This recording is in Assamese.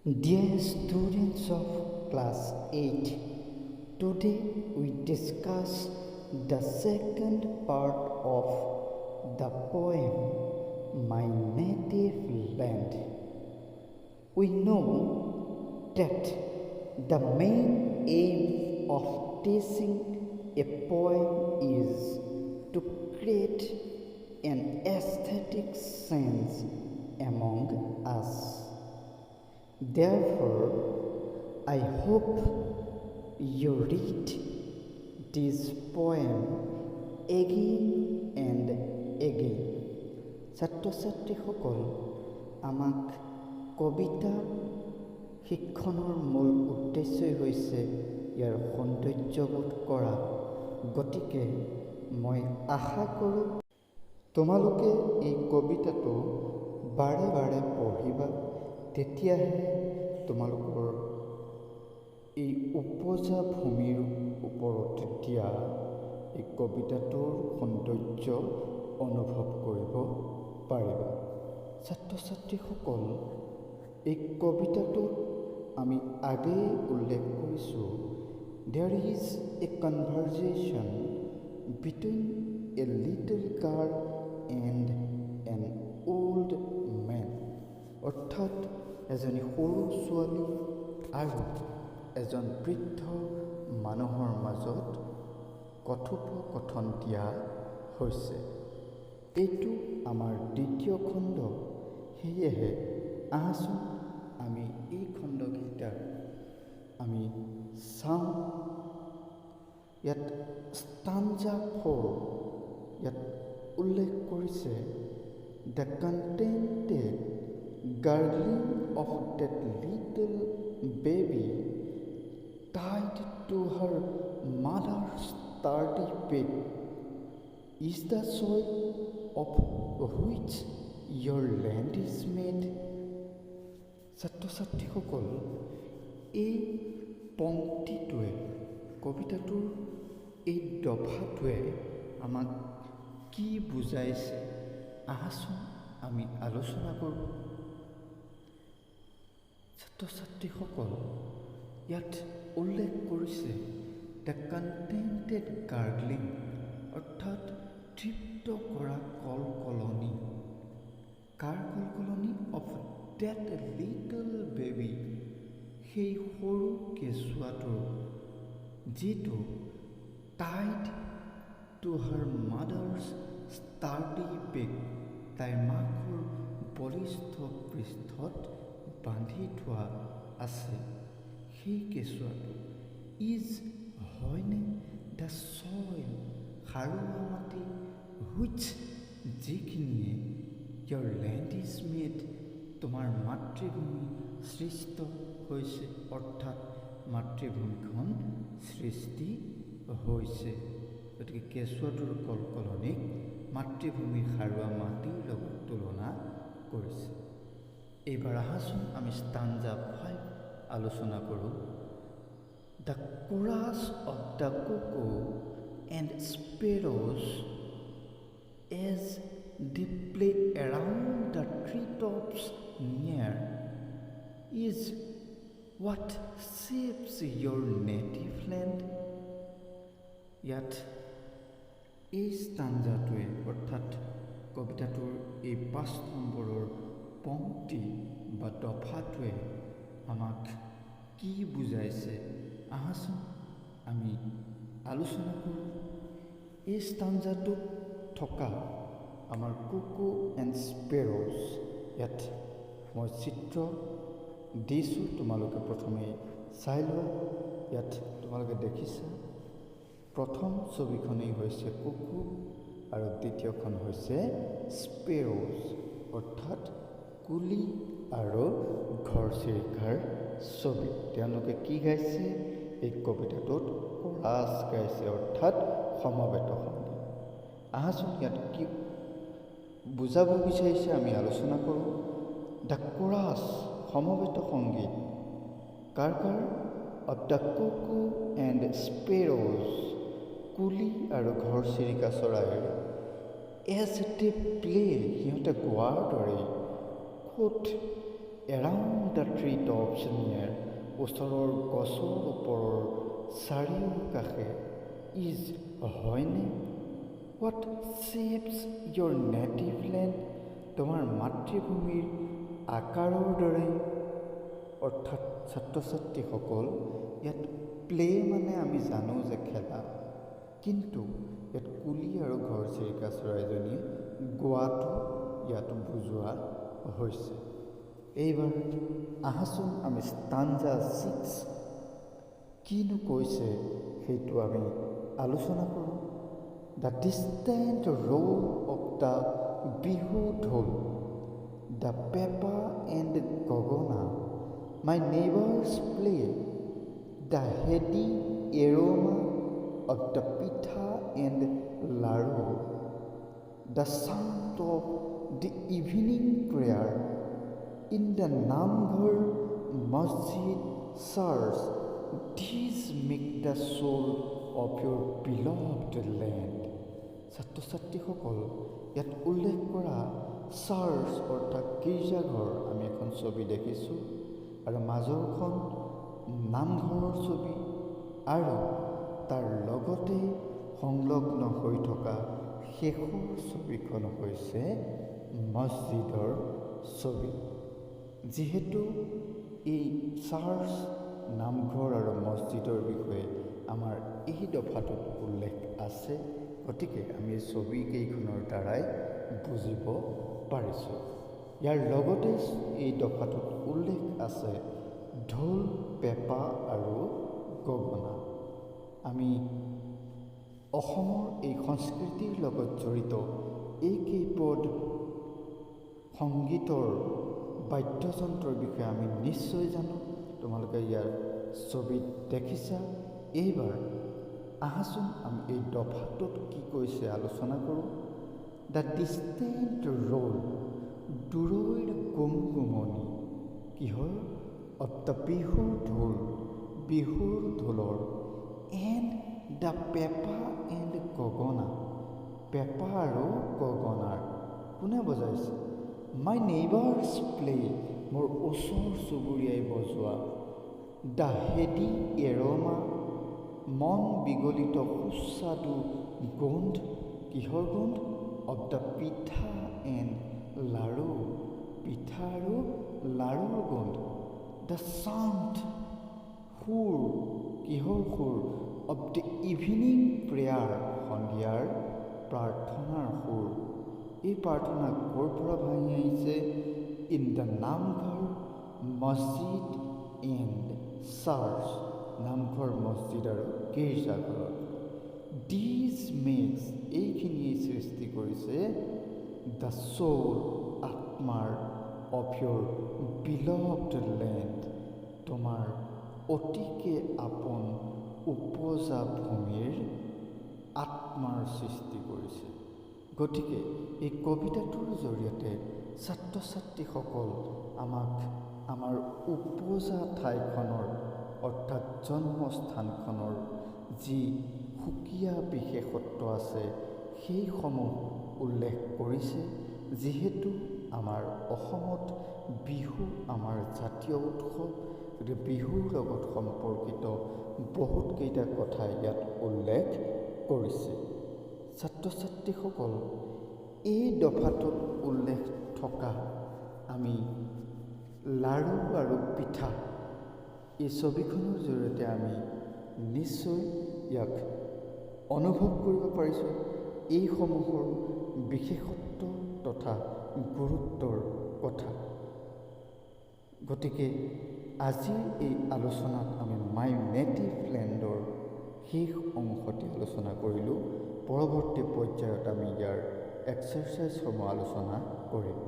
Dear students of class 8, today we discuss the second part of the poem My Native Land. We know that the main aim of teaching a poem is to create an aesthetic sense among us. Therefore, I hope you read this poem again and again. ছাত্ৰ-ছাত্ৰীসকল, আমাক কবিতা শিক্ষণৰ মূল উদ্দেশ্যই হৈছে ইয়াৰ সৌন্দৰ্যবোধ কৰা। গতিকে মই আশা কৰোঁ তোমালোকে এই কবিতাটো বাৰে বাৰে পঢ়িবা। তেতিয়াহে তোমালোকৰ এই উপজা ভূমিৰ ওপৰত দিয়া এই কবিতাটোৰ সৌন্দৰ্য অনুভৱ কৰিব পাৰিবা। ছাত্ৰ-ছাত্ৰীসকল, এই কবিতাটোত আমি আগেয়ে উল্লেখ কৰিছোঁ, there is a conversation between a little girl and an old man. অৰ্থাৎ এজনী সৰু ছোৱালী আৰু এজন বৃদ্ধ মানুহৰ মাজত কথোপকথন দিয়া হৈছে। এইটো আমাৰ দ্বিতীয় খণ্ড। সেয়েহে আহাচোন আমি এই খণ্ডকেইটা আমি চাওঁ। ইয়াত ষ্টাঞ্জা 4 ইয়াত উল্লেখ কৰিছে, the contented gargling of that little baby tied to her mother's sturdy pig is the soil of which your land is made. ছাত্ৰ-ছাত্ৰীসকল, এই পংক্তিটোৱে, কবিতাটোৰ এই দফাটোৱে আমাক কি বুজাইছে আহাচোন আমি আলোচনা কৰোঁ। ছাত্ৰ-ছাত্ৰীসকল, ইয়াত উল্লেখ কৰিছে দ্য কণ্টেণ্টেড গাৰ্গলিং, অৰ্থাৎ তৃপ্ত কৰা কলকলনি। কাৰ কলকলনি? অফ ডেট লিটল বেবী, সেই সৰু কেঁচুৱাটোৰ, যিটো tied to her mother's sturdy back, তাইৰ মাকৰ বলিষ্ঠ পৃষ্ঠত বান্ধি থোৱা আছে। সেই কেঁচুৱাটো ইজ হয়নে দ্য ছইল, সাৰুৱা মাটি, হুইচ, যিখিনিয়ে ইয়ৰ লেণ্ড ইজ মেড, তোমাৰ মাতৃভূমি সৃষ্ট হৈছে, অৰ্থাৎ মাতৃভূমিখন সৃষ্টি হৈছে। গতিকে কেঁচুৱাটোৰ কলকলনিক মাতৃভূমিৰ সাৰুৱা মাটিৰ লগত তুলনা কৰিছে। এইবাৰ আহাচোন আমি ষ্টাঞ্জা 5 আলোচনা কৰোঁ। The chorus of the cuckoo and sparrows as they play around the tree tops near is what shapes your native land. ইয়াত এই ষ্টাঞ্জাটোৱে, অৰ্থাৎ কবিতাটোৰ এই 5 নম্বৰৰ পংক্তি বা দফাটোৱে আমাক কি বুজাইছে আহাচোন আমি আলোচনা কৰোঁ। এই ষ্টাঞ্জাটোত থকা আমাৰ কুকু এণ্ড স্পেৰ'জ, ইয়াত মই চিত্ৰ দিছোঁ, তোমালোকে প্ৰথমে চাই লোৱা। ইয়াত তোমালোকে দেখিছা, প্ৰথম ছবিখনেই হৈছে কুকু আৰু দ্বিতীয়খন হৈছে স্পেৰ'জ, অৰ্থাৎ কুলি আৰু ঘৰচিৰিকাৰ ছবি। তেওঁলোকে কি গাইছে? এই কবিতাটোত কোৰাছ গাইছে, অৰ্থাৎ সমবেত সংগীত। আহাচোন ইয়াত কি বুজাব বিচাৰিছে আমি আলোচনা কৰোঁ। দ্য কোৰাছ, সমবেত সংগীত, কাৰ কাৰ? অফ দ্য কুকু এণ্ড স্পেৰ'জ, কুলি আৰু ঘৰচিৰিকা চৰাইৰ, এজ দে প্লে, সিহঁতে গোৱাৰ দৰেই, ক'ত এৰাউণ্ড দ্য ট্ৰী টপছ নিয়াৰ ওচৰৰ গছৰ ওপৰৰ চাৰিওকাষে ইজ হয়নে? What shapes your native land, তোমাৰ মাতৃভূমিৰ আকাৰৰ দৰে। অৰ্থাৎ ছাত্ৰ ছাত্ৰীসকল, ইয়াত প্লে মানে আমি জানো যে খেলা, কিন্তু ইয়াত কুলি আৰু ঘৰচিৰিকা চৰাইজনীয়ে গোৱাটো ইয়াত বুজোৱা হৈছে। এইবাৰ আহাচোন আমি ষ্টাঞ্জা 6 কিনো কৈছে সেইটো আমি আলোচনা কৰোঁ। The distant roll of the Bihu dhol, the pepa and gogona, my neighbours play, the heady aroma of the pitha and laru, the sound of the evening prayer in the Namghar Masjid sirs, these make the soul of your beloved land. ছাত্ৰ ছাত্ৰীসকল, ইয়াত উল্লেখ কৰা চাৰ্চ অৰ্থাৎ গীৰ্জাঘৰ আমি এখন ছবি দেখিছোঁ, আৰু মাজৰখন নামঘৰৰ ছবি, আৰু তাৰ লগতে সংলগ্ন হৈ থকা শেষৰ ছবিখন হৈছে মছজিদৰ ছবি। যিহেতু এই চাৰ্চ, নামঘৰ আৰু মছজিদৰ বিষয়ে আমাৰ এই দফাটোত উল্লেখ আছে, গতিকে আমি ছবিকেইখনৰ দ্বাৰাই বুজিব পাৰিছোঁ। ইয়াৰ লগতে এই দফাটোত উল্লেখ আছে ঢোল, পেঁপা আৰু গগনা। আমি অসমৰ এই সংস্কৃতিৰ লগত জড়িত এইকেইপদ সংগীতৰ বাদ্যযন্ত্ৰৰ বিষয়ে আমি নিশ্চয় জানো, তোমালোকে ইয়াৰ ছবিত দেখিছা। এইবাৰ আহাচোন আমি এই দফাটোত কি কৈছে আলোচনা কৰোঁ। দ্য ডিষ্টেণ্ট ৰোল, দূৰৈৰ গুমগুমনি, কিহৰ? অফ দ্য বিহুৰ ঢোল, বিহুৰ ঢোলৰ, এণ্ড দ্য পেপা এণ্ড গগনা, পেপা আৰু গগনাৰ। কোনে বজাইছে? মাই নেইবাৰ্ছ প্লে, মোৰ ওচৰ চুবুৰীয়াই বজোৱা। দ্য হেডি এৰমা, মন বিগলিত সুস্বাদু গোন্ধ, কিহৰ গোন্ধ? অফ দ্য পিঠা এণ্ড লাৰু, পিঠা আৰু লাৰুৰ গোন্ধ। দ্য চাউণ্ড, সুৰ, কিহৰ সুৰ? অফ দ্য ইভিনিং প্ৰেয়াৰ, সন্ধিয়াৰ প্ৰাৰ্থনাৰ সুৰ। এই প্ৰাৰ্থনা ক'ৰ পৰা ভাঙি আহিছে? ইন দ্য নামঘৰ মছজিদ এণ্ড চাৰ্চ, নামঘৰ, মছজিদ আৰু গীৰ্জাঘৰত। দিজ মেক্স, এইখিনিয়ে সৃষ্টি কৰিছে দ্য চৌল, আত্মাৰ, অফ ইয়'ৰ বিলভড লেণ্ড, তোমাৰ অতিকে আপোন উপজা ভূমিৰ আত্মাৰ সৃষ্টি কৰিছে। গতিকে এই কবিতাটোৰ জৰিয়তে ছাত্ৰ ছাত্ৰীসকল আমাক আমাৰ উপজা ঠাইখনৰ অৰ্থাৎ জন্মস্থানখনৰ যি সুকীয়া বিশেষত্ব আছে সেইসমূহ উল্লেখ কৰিছে। যিহেতু আমাৰ অসমত বিহু আমাৰ জাতীয় উৎসৱ, গতিকে বিহুৰ লগত সম্পৰ্কিত বহুতকেইটা কথা ইয়াত উল্লেখ কৰিছে। ছাত্ৰ ছাত্ৰীসকল, এই দফাটোত উল্লেখ থকা আমি লাৰু আৰু পিঠা, এই ছবিখনৰ জৰিয়তে আমি নিশ্চয় ইয়াক অনুভৱ কৰিব পাৰিছোঁ, এইসমূহৰ বিশেষত্ব তথা গুৰুত্বৰ কথা। গতিকে আজিৰ এই আলোচনাত আমি মাই নেটিভ লেণ্ডৰ শেষ অংশটি আলোচনা কৰিলোঁ। পৰৱৰ্তী পৰ্যায়ত আমি ইয়াৰ এক্সাৰচাইজসমূহ আলোচনা কৰিম।